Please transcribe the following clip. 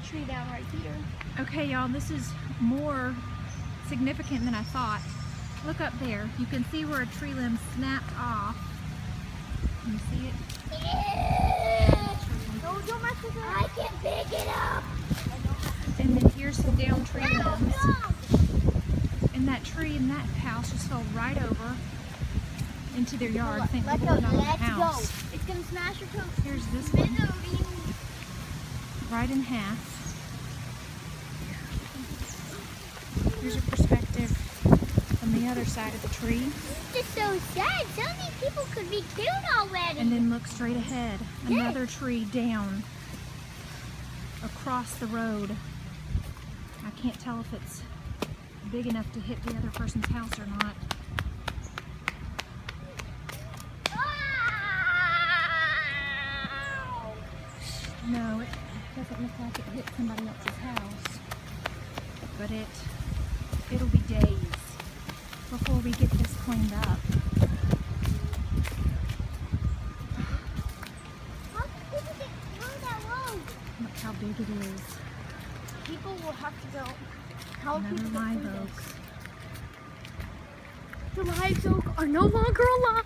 tree down right here. Okay, y'all, this is more significant than I thought. Look up there. You can see where a tree limb snapped off. Can you see it? Don't mess with it. I can pick it up. And then here's some down tree limbs. And that tree in that house just fell right over into their yard. Thank Let's God go. not on the Let's house. go. It's gonna smash your toes. Here's this one, right in half. Here's a perspective from the other side of the tree. It's just so sad. So many people could be killed already. And then look straight ahead. Another tree down across the road. I can't tell if it's big enough to hit the other person's house or not. No, it doesn't look like it hit somebody else's house. But it'll be days before we get this cleaned up. How can people get through that road? Look how big it is. People will have to go. How will Another people get live through oak. this? The live oak are no longer alive.